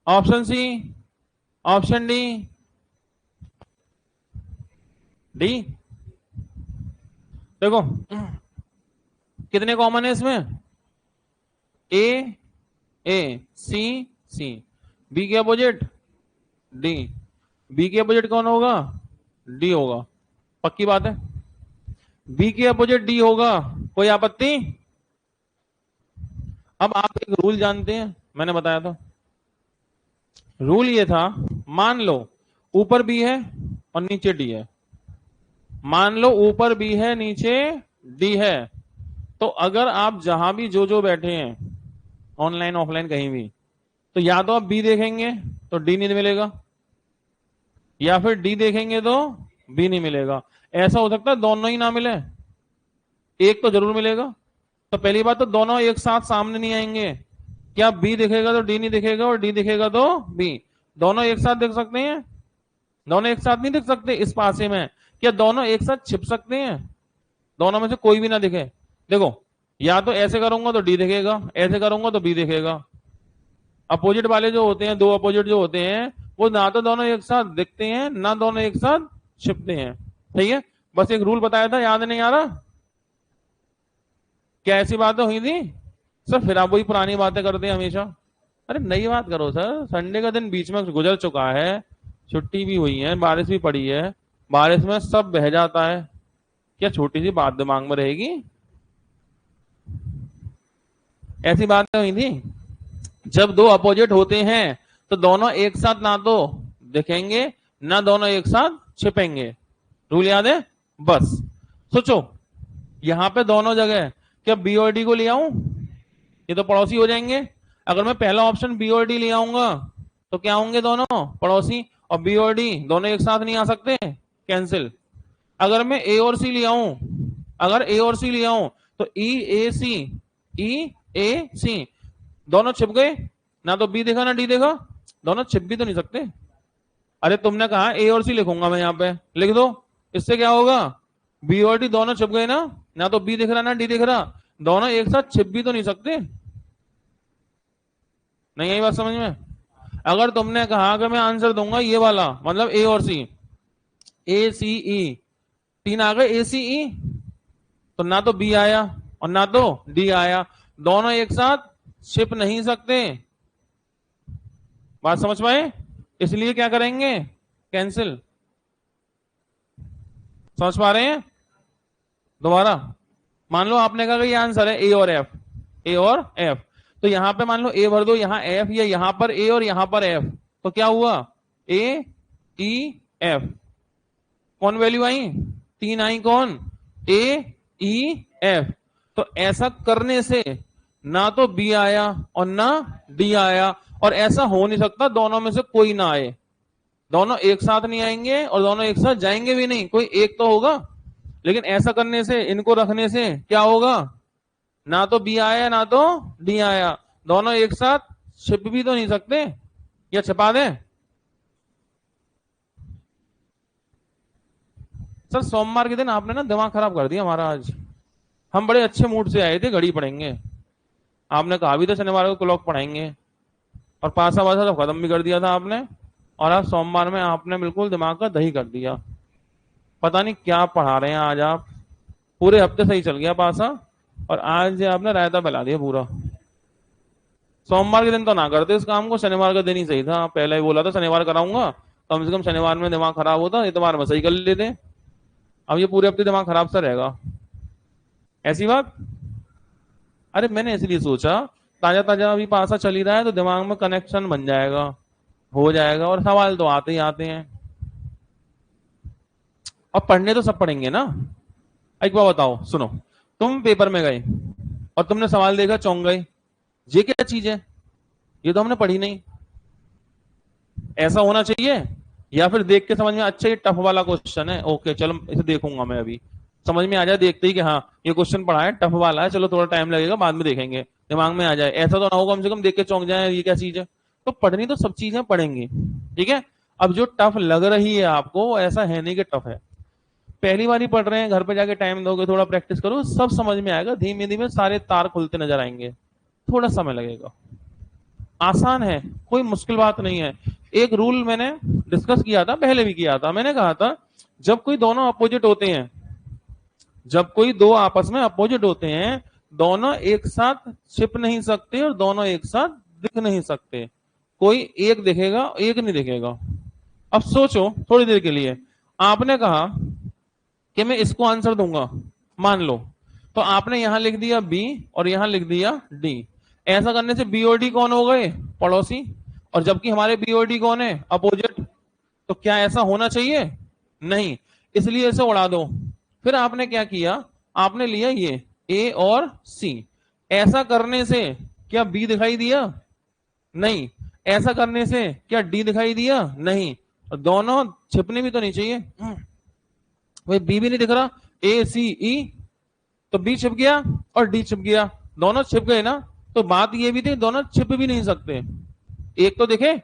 option C, option D, D. देखो कितने कॉमन है इसमें? A A, C C, B के अपोजिट डी, बी के अपोजिट कौन होगा? डी होगा, पक्की बात है। बी के अपोजिट डी होगा, कोई आपत्ति? अब आप एक रूल जानते हैं, मैंने बताया था। रूल ये था, मान लो ऊपर बी है और नीचे डी है। मान लो ऊपर बी है नीचे डी है, तो अगर आप जहां भी जो बैठे हैं, ऑनलाइन ऑफलाइन कहीं भी, तो या तो आप बी देखेंगे तो डी नहीं मिलेगा, या फिर डी देखेंगे तो बी नहीं मिलेगा। ऐसा हो सकता है दोनों ही ना मिले, एक तो जरूर मिलेगा। तो पहली बात तो दोनों एक साथ सामने नहीं आएंगे। क्या बी दिखेगा तो डी नहीं दिखेगा और डी दिखेगा तो बी? दोनों एक साथ दिख सकते हैं? दोनों एक साथ नहीं दिख सकते इस पासे में। क्या दोनों एक साथ छिप सकते हैं? दोनों में से कोई भी ना दिखे। देखो, या तो ऐसे करूंगा तो डी दिखेगा, ऐसे करूंगा तो बी दिखेगा। अपोजिट वाले जो होते हैं, 2 अपोजिट जो होते हैं, वो ना तो दोनों एक साथ दिखते हैं ना दोनों एक साथ छिपते हैं। ठीक है, बस एक रूल बताया था, याद नहीं आ रहा? क्या ऐसी बातें हुई थी सर? फिर आप वही पुरानी बातें करते हैं हमेशा। अरे नई बात करो सर, संडे का दिन बीच में गुजर चुका है, छुट्टी भी हुई है, बारिश भी पड़ी है, बारिश में सब बह जाता है। क्या छोटी सी बात दिमाग में रहेगी? ऐसी बातें हुई थी। जब दो अपोजिट होते हैं तो दोनों एक साथ ना तो दिखेंगे ना दोनों एक साथ छिपेंगे। रूल याद है? बस सोचो, यहां पे दोनों जगह क्या बी और डी को ले आऊं? ये तो पड़ोसी हो जाएंगे। अगर मैं पहला ऑप्शन बी और डी ले आऊंगा तो क्या होंगे? दोनों पड़ोसी। और बी और डी दोनों एक साथ नहीं आ सकते, कैंसिल। अगर मैं ए और सी ले आऊं, अगर ए और सी ले आऊं तो ई ए सी, ई ए सी दोनों छिप गए। ना तो बी देखा ना डी देखा, दोनों छिप भी तो नहीं सकते। अरे तुमने कहा ए और सी लिखूंगा मैं, यहां पे लिख दो। इससे क्या होगा? बी और डी दोनों छिप गए ना। ना तो बी दिख रहा ना डी दिख रहा, दोनों एक साथ छिप भी तो नहीं सकते। नहीं आई बात समझ में? अगर तुमने कहा कि मैं आंसर दूंगा ये वाला, मतलब ए और सी, ए सी ई, तीन आ गए ए सी ई, तो ना तो बी आया और ना तो डी आया, दोनों एक साथ छिप नहीं सकते। बात समझ पाए? इसलिए क्या करेंगे? कैंसिल। समझ पा रहे हैं? दोबारा मान लो आपने कहा कि ये आंसर है ए और एफ, ए और एफ, तो यहां पे मान लो ए भर दो, यहां एफ, या यहां पर ए और यहां पर एफ, तो क्या हुआ? ए ई एफ। कौन वैल्यू आई? तीन आई। कौन? ए ई एफ। तो ऐसा करने से ना तो बी आया और ना डी आया, और ऐसा हो नहीं सकता दोनों में से कोई ना आए। दोनों एक साथ नहीं आएंगे और दोनों एक साथ जाएंगे भी नहीं, कोई एक तो होगा। लेकिन ऐसा करने से, इनको रखने से क्या होगा? ना तो बी आया ना तो डी आया, दोनों एक साथ छिप भी तो नहीं सकते। या छिपा दें? सर सोमवार के दिन आपने ना दिमाग खराब कर दिया हमारा आज। हम बड़े अच्छे मूड से आए थे, घड़ी पढ़ेंगे, आपने कहा भी था शनिवार को क्लॉक पढ़ाएंगे, और पासा वासा सब खत्म भी कर दिया था आपने। और आज सोमवार में आपने बिल्कुल दिमाग का दही कर दिया। पता नहीं क्या पढ़ा रहे हैं आज आप। पूरे हफ्ते सही चल गया पासा, और आज आपने रायता फैला दिया पूरा। सोमवार के दिन तो ना करते इस काम को, शनिवार का दिन ही सही था। पहले ही बोला था शनिवार कराऊंगा, कम से कम शनिवार में दिमाग खराब होता, इतवार में सही कर लेते। अब ये पूरे हफ्ते दिमाग खराब सा रहेगा, ऐसी बात। अरे मैंने इसलिए सोचा, ताजा ताजा अभी पासा चल ही रहा है तो दिमाग में कनेक्शन बन जाएगा, हो जाएगा, और सवाल तो आते ही आते हैं। अब पढ़ने तो सब पढ़ेंगे ना। एक बार बताओ, सुनो, तुम पेपर में गए और तुमने सवाल देखा, चौंक गए, ये क्या चीज है? ये तो हमने पढ़ी नहीं। ऐसा होना चाहिए। या फिर देख के समझ में, अच्छा ये टफ वाला क्वेश्चन है, ओके चलो इसे देखूंगा मैं, अभी समझ में आ जाए देखते ही कि हाँ ये क्वेश्चन पढ़ा है, टफ वाला है, चलो थोड़ा टाइम लगेगा बाद में देखेंगे, दिमाग में आ जाए। ऐसा तो ना हो कम से कम देख के चौंक जाए ये क्या चीज है। तो पढ़नी तो सब चीजें पढ़ेंगी, ठीक है। अब जो टफ लग रही है आपको, ऐसा है नहीं कि टफ है। पहली बार ही पढ़ रहे हैं, घर पे जाके टाइम दोगे, थोड़ा प्रैक्टिस करो, सब समझ में आएगा। धीमे धीमे सारे तार खुलते नजर आएंगे, थोड़ा समय लगेगा। आसान है, कोई मुश्किल बात नहीं है। एक रूल मैंने डिस्कस किया था, पहले भी किया था, मैंने कहा था जब कोई दोनों अपोजिट होते हैं, जब कोई दो आपस में अपोजिट होते हैं, दोनों एक साथ छिप नहीं सकते और दोनों एक साथ दिख नहीं सकते। कोई एक दिखेगा, एक नहीं दिखेगा। अब सोचो थोड़ी देर के लिए, आपने कहा कि मैं इसको आंसर दूंगा, मान लो, तो आपने यहां लिख दिया बी और यहां लिख दिया डी। ऐसा करने से बी और डी कौन हो गए? पड़ोसी। और जबकि हमारे बी और डी कौन है? अपोजिट। तो क्या ऐसा होना चाहिए? नहीं, इसलिए इसे उड़ा दो। फिर आपने क्या किया? आपने लिया ये ए और सी। ऐसा करने से क्या बी दिखाई दिया? नहीं। ऐसा करने से क्या डी दिखाई दिया? नहीं। दोनों छिपने भी तो नहीं चाहिए। भाई बी भी नहीं दिख रहा, ए सी ई, तो बी छिप गया और डी छिप गया, दोनों छिप गए ना। तो बात ये भी थी, दोनों छिप भी नहीं सकते, एक तो दिखे।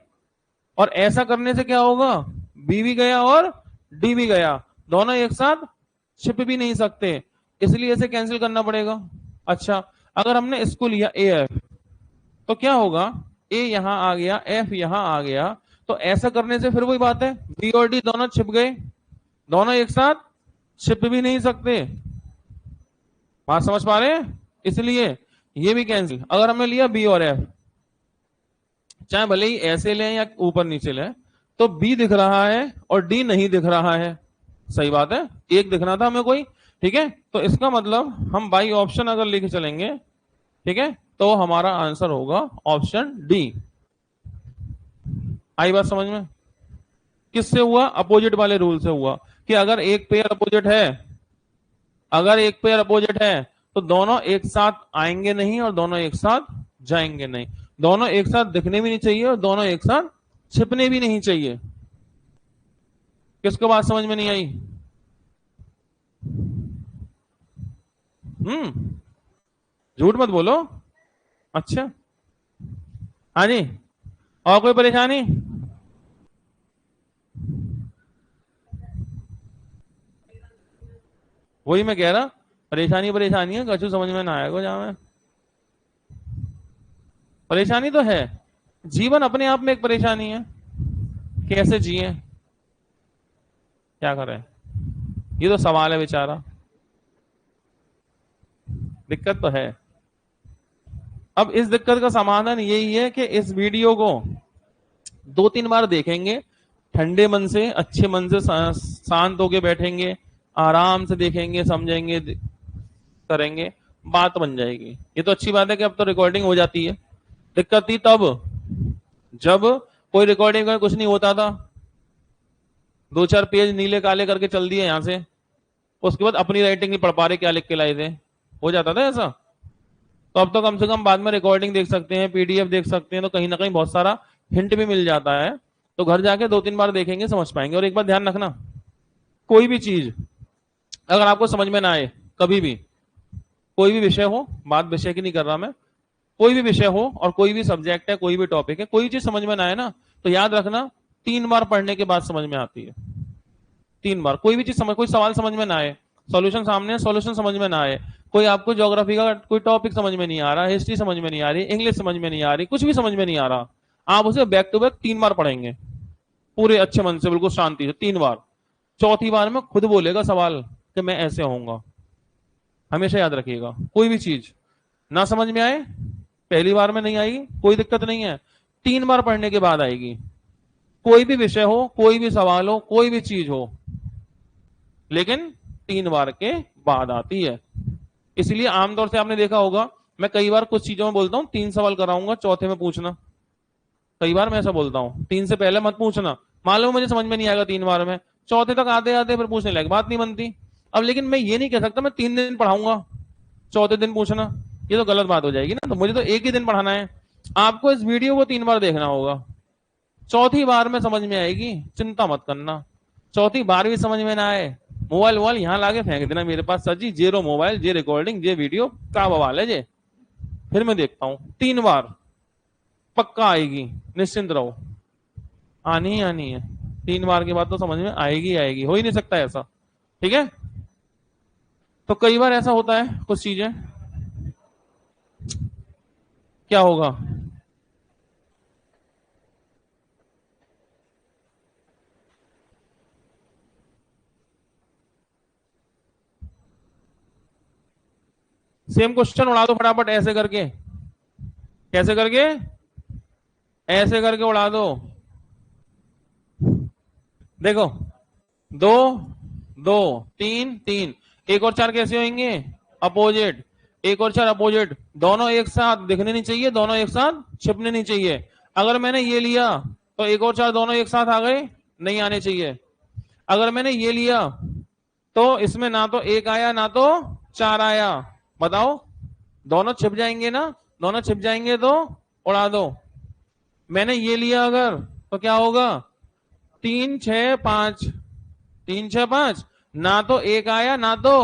और ऐसा करने से क्या होगा? बी भी गया और डी भी गया, दोनों एक साथ छिप भी नहीं सकते, इसलिए इसे कैंसिल करना पड़ेगा। अच्छा, अगर हमने इसको लिया ए एफ, तो क्या होगा? ए यहां आ गया, एफ यहां आ गया, तो ऐसा करने से फिर वही बात है, बी और डी दोनों छिप गए, दोनों एक साथ छिप भी नहीं सकते। बात समझ पा रहे हैं? इसलिए ये भी कैंसिल। अगर हमने लिया बी और एफ, चाहे भले ही ऐसे लें या ऊपर नीचे लें, तो बी दिख रहा है और डी नहीं दिख रहा है। सही बात है, एक दिखना था हमें कोई। ठीक है, तो इसका मतलब हम बाई ऑप्शन अगर लेके चलेंगे, ठीक है, तो हमारा आंसर होगा ऑप्शन डी। आई बात समझ में? किससे हुआ? अपोजिट वाले रूल से हुआ कि अगर एक पेयर अपोजिट है, अगर एक पेयर अपोजिट है तो दोनों एक साथ आएंगे नहीं और दोनों एक साथ जाएंगे नहीं। दोनों एक साथ दिखने भी नहीं चाहिए और दोनों एक साथ छिपने भी नहीं चाहिए। किसको बात समझ में नहीं आई? झूठ मत बोलो। अच्छा, हाँ जी, और कोई परेशानी? वही मैं कह रहा, परेशानी परेशानी है, कछु समझ में ना आएगा जहां में। परेशानी तो है, जीवन अपने आप में एक परेशानी है। कैसे जिए, क्या करें, ये तो सवाल है बेचारा। दिक्कत तो है। अब इस दिक्कत का समाधान यही है कि इस वीडियो को 2-3 बार देखेंगे, ठंडे मन से, अच्छे मन से, शांत होके बैठेंगे, आराम से देखेंगे, समझेंगे, करेंगे, बात बन जाएगी। ये तो अच्छी बात है कि अब तो रिकॉर्डिंग हो जाती है। दिक्कत थी तब जब कोई रिकॉर्डिंग का कुछ नहीं होता था, 2-4 पेज नीले काले करके चल दिए यहां से, उसके बाद अपनी राइटिंग नहीं पढ़ पा रहे क्या लिख के लाए थे, हो जाता था ऐसा। तो अब तो कम से कम बाद में रिकॉर्डिंग देख सकते हैं, पीडीएफ देख सकते हैं, तो कहीं ना कहीं बहुत सारा हिंट भी मिल जाता है। तो घर जाके 2-3 बार देखेंगे, समझ पाएंगे। और एक बात ध्यान रखना, कोई भी चीज अगर आपको समझ में ना आए, कभी भी, कोई भी विषय हो, बात विषय की नहीं कर रहा मैं, कोई भी विषय हो और कोई भी सब्जेक्ट है, कोई भी टॉपिक है, कोई चीज समझ में ना आए ना, तो याद रखना 3 बार पढ़ने के बाद समझ में आती है। 3 बार कोई भी चीज समझ, कोई सवाल समझ में ना आए, सॉल्यूशन सामने, सॉल्यूशन समझ में ना आए, कोई आपको ज्योग्राफी का कोई टॉपिक समझ में नहीं आ रहा, हिस्ट्री समझ में नहीं आ रही, इंग्लिश समझ में नहीं आ रही, कुछ भी समझ में नहीं आ रहा, आप उसे बैक टू बैक 3 बार पढ़ेंगे, पूरे अच्छे मन से, बिल्कुल शांति से 3 बार। चौथी बार में खुद बोलेगा सवाल कि मैं ऐसे होऊंगा। हमेशा याद रखिएगा, कोई भी चीज ना समझ में आए, पहली बार में नहीं आएगी, कोई दिक्कत नहीं है, 3 बार पढ़ने के बाद आएगी। कोई भी विषय हो, कोई भी सवाल हो, कोई भी चीज हो, लेकिन 3 बार के बाद आती है। इसलिए आमतौर से आपने देखा होगा, मैं कई बार कुछ चीजों में बोलता हूं 3 सवाल कराऊंगा, चौथे में पूछना। कई बार मैं ऐसा बोलता हूं, 3 से पहले मत पूछना, मालूम मुझे समझ में नहीं आएगा 3 बार में, चौथे तक आते आते फिर पूछने लायक बात नहीं बनती। अब लेकिन मैं ये नहीं कह सकता मैं 3 दिन पढ़ाऊंगा, चौथे दिन पूछना, ये तो गलत बात हो जाएगी ना। तो मुझे तो एक ही दिन पढ़ाना है। आपको इस वीडियो को 3 बार देखना होगा, चौथी बार में समझ में आएगी, चिंता मत करना। चौथी बार भी समझ में ना आए, मोबाइल वोबाइल यहां लाके फेंक देना मेरे पास, सर जी जेरो मोबाइल, जे रिकॉर्डिंग, जे वीडियो का बवाल है जे, फिर मैं देखता हूं। 3 बार पक्का आएगी, निश्चिंत रहो, आनी ही आनी है। 3 बार के बाद तो समझ में आएगी आएगी, हो ही नहीं सकता ऐसा। ठीक है, तो कई बार ऐसा होता है कुछ चीजें, क्या होगा, सेम क्वेश्चन उड़ा दो फटाफट ऐसे करके, कैसे करके, ऐसे करके उड़ा दो। देखो, 2 2 3 3, एक और 4 कैसे होंगे, अपोजिट, एक और 4 अपोजिट, दोनों एक साथ दिखने नहीं चाहिए, दोनों एक साथ छिपने नहीं चाहिए। अगर मैंने ये लिया तो एक और 4 दोनों एक साथ आ गए, नहीं आने चाहिए। अगर मैंने ये लिया तो इसमें ना तो 1 आया ना तो 4 आया, बताओ, दोनों छिप जाएंगे ना, दोनों छिप जाएंगे तो उड़ा दो। मैंने ये लिया अगर, तो क्या होगा, 3 6 5, 3 6 5, ना तो 1 आया ना तो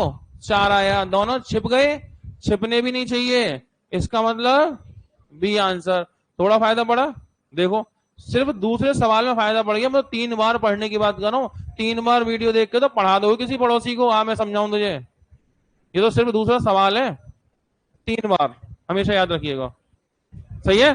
4 आया, दोनों छिप गए, छिपने भी नहीं चाहिए, इसका मतलब बी आंसर। थोड़ा फायदा पड़ा, देखो, सिर्फ दूसरे सवाल में फायदा पड़ गया। मैं तो 3 बार पढ़ने की बात कर रहा हूं, 3 बार वीडियो देख के तो पढ़ा दो किसी पड़ोसी को, मैं समझाऊं तुझे, ये तो सिर्फ दूसरा सवाल है। 3 बार हमेशा याद रखिएगा, सही है।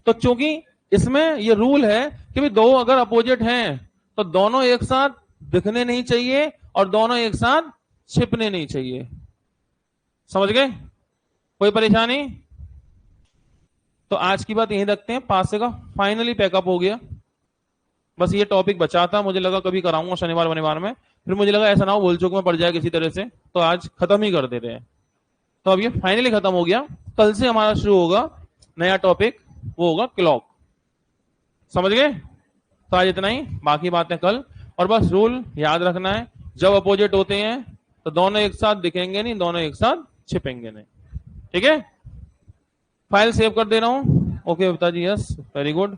तो चूंकि इसमें ये रूल है कि भी दो अगर अपोजिट हैं तो दोनों एक साथ दिखने नहीं चाहिए और दोनों एक साथ छिपने नहीं चाहिए। समझ गए, कोई परेशानी? तो आज की बात यहीं रखते हैं, पास का फाइनली पैकअप हो गया। बस ये टॉपिक बचा था, मुझे लगा कभी कराऊंगा शनिवार वनिवार में, फिर मुझे लगा ऐसा ना हो बोल चूक में पड़ जाए किसी तरह से, तो आज खत्म ही कर देते हैं। तो अब ये फाइनली खत्म हो गया। कल से हमारा शुरू होगा नया टॉपिक, वो होगा क्लॉक। समझ गए? तो आज इतना ही, बाकी बातें कल। और बस रूल याद रखना है, जब अपोजिट होते हैं तो दोनों एक साथ दिखेंगे नहीं, दोनों एक साथ छिपेंगे नहीं। ठीक है, फाइल सेव कर दे रहा हूं। ओके पिताजी, यस वेरी गुड।